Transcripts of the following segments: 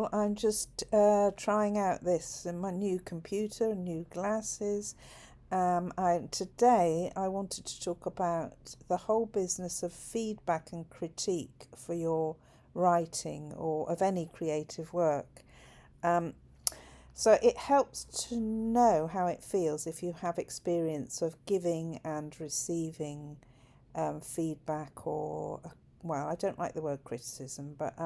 Well, I'm just trying out this in my new computer, new glasses. Today I wanted to talk about the whole business of feedback and critique for your writing or of any creative work. Um, so it helps to know how it feels if you have experience of giving and receiving feedback or, well, I don't like the word criticism, but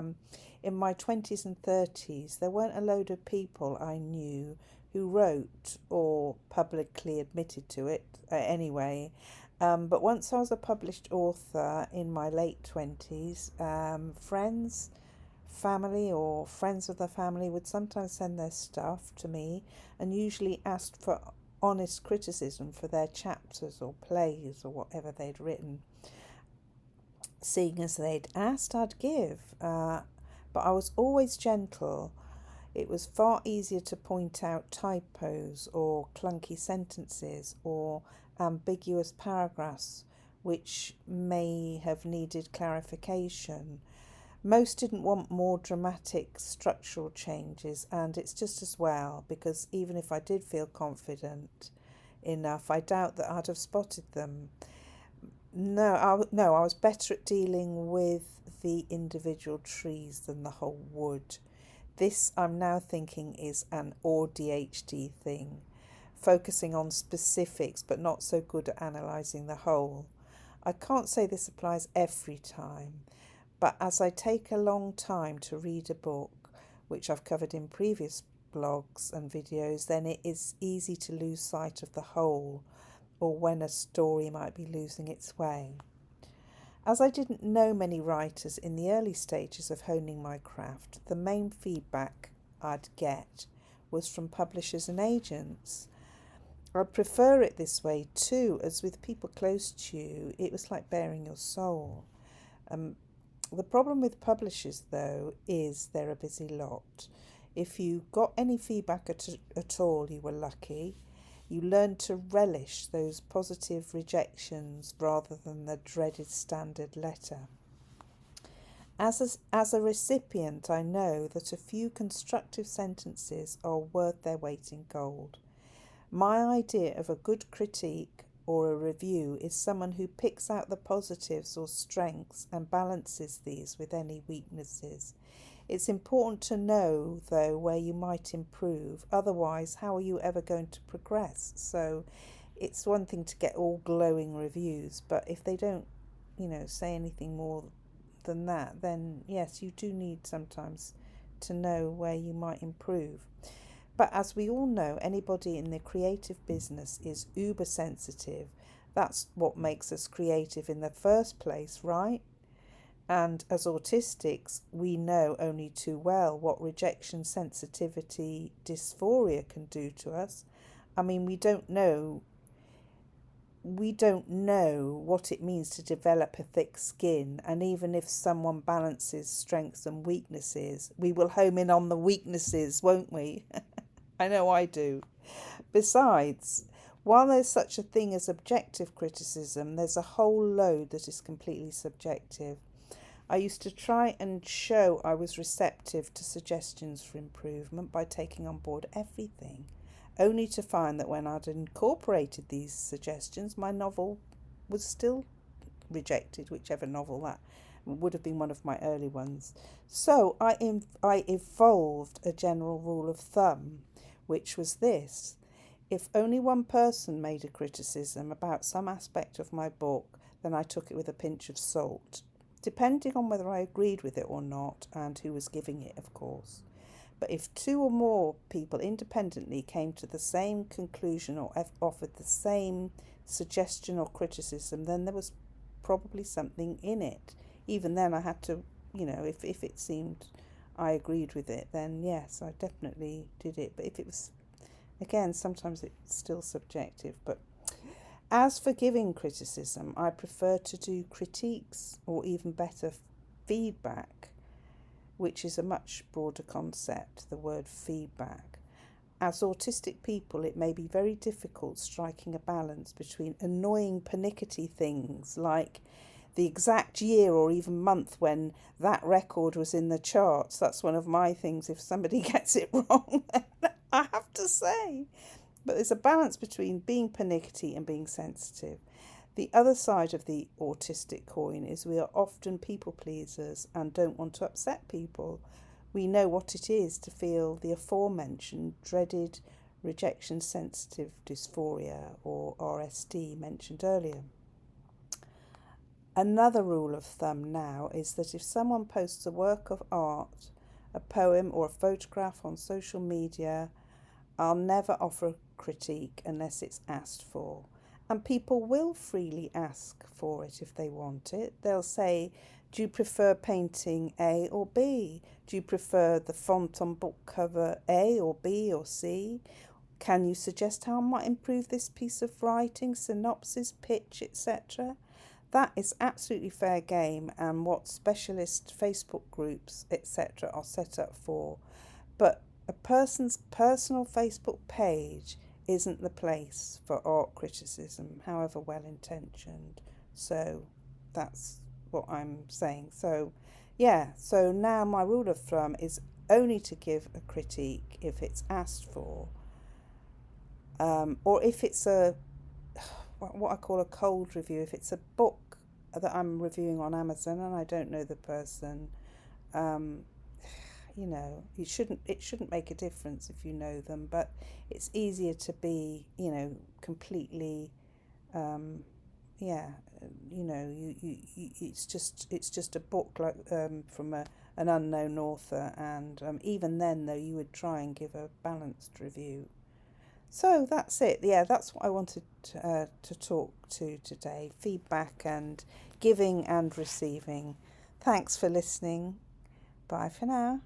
in my 20s and 30s, there weren't a load of people I knew who wrote or publicly admitted to it anyway. But once I was a published author in my late 20s, friends, family, or friends of the family would sometimes send their stuff to me and usually asked for honest criticism for their chapters or plays or whatever they'd written. Seeing as they'd asked, I'd give, but I was always gentle. It was far easier to point out typos or clunky sentences or ambiguous paragraphs which may have needed clarification. Most didn't want more dramatic structural changes, and it's just as well because even if I did feel confident enough, I doubt that I'd have spotted them. No, I was better at dealing with the individual trees than the whole wood. This, I'm now thinking, is an ADHD thing, focusing on specifics but not so good at analysing the whole. I can't say this applies every time, but as I take a long time to read a book, which I've covered in previous blogs and videos, then it is easy to lose sight of the whole, or when a story might be losing its way. As I didn't know many writers in the early stages of honing my craft, the main feedback I'd get was from publishers and agents. I'd prefer it this way too, as with people close to you, it was like bearing your soul. The problem with publishers, though, is they're a busy lot. If you got any feedback at all, you were lucky. You learn to relish those positive rejections rather than the dreaded standard letter. As a recipient, I know that a few constructive sentences are worth their weight in gold. My idea of a good critique or a review is someone who picks out the positives or strengths and balances these with any weaknesses. It's important to know, though, where you might improve. Otherwise, how are you ever going to progress? So it's one thing to get all glowing reviews, but if they don't, say anything more than that, then yes, you do need sometimes to know where you might improve. But as we all know, anybody in the creative business is uber sensitive. That's what makes us creative in the first place, right? And as autistics, we know only too well what rejection sensitivity dysphoria can do to us. I mean, we don't know what it means to develop a thick skin, and even if someone balances strengths and weaknesses, we will home in on the weaknesses, won't we? I know I do. Besides, while there's such a thing as objective criticism, there's a whole load that is completely subjective. I used to try and show I was receptive to suggestions for improvement by taking on board everything, only to find that when I'd incorporated these suggestions, my novel was still rejected, whichever novel that would have been one of my early ones. So I evolved a general rule of thumb, which was this: if only one person made a criticism about some aspect of my book, then I took it with a pinch of salt, depending on whether I agreed with it or not and who was giving it, of course. But if two or more people independently came to the same conclusion or offered the same suggestion or criticism, then there was probably something in it. Even then, I had to, if it seemed I agreed with it, then yes, I definitely did it. But if it was, again, sometimes it's still subjective. But as for giving criticism, I prefer to do critiques or even better feedback, which is a much broader concept, the word feedback. As autistic people, it may be very difficult striking a balance between annoying pernickety things like the exact year or even month when that record was in the charts. That's one of my things. If somebody gets it wrong, I have to say. But there's a balance between being pernickety and being sensitive. The other side of the autistic coin is we are often people pleasers and don't want to upset people. We know what it is to feel the aforementioned dreaded rejection sensitive dysphoria, or RSD, mentioned earlier. Another rule of thumb now is that if someone posts a work of art, a poem or a photograph on social media, I'll never offer a critique unless it's asked for. And people will freely ask for it if they want it. They'll say, do you prefer painting A or B? Do you prefer the font on book cover A or B or C? Can you suggest how I might improve this piece of writing, synopsis, pitch, etc.? That is absolutely fair game and what specialist Facebook groups, etc. are set up for. But a person's personal Facebook page isn't the place for art criticism, however well intentioned. So that's what I'm saying. So so now my rule of thumb is only to give a critique if it's asked for, or if it's what I call a cold review. If it's a book that I'm reviewing on Amazon and I don't know the person, it shouldn't make a difference if you know them, but it's easier to be, completely, it's just a book like from an unknown author, and even then though you would try and give a balanced review. So that's it. Yeah, that's what I wanted to talk to today. Feedback and giving and receiving. Thanks for listening. Bye for now.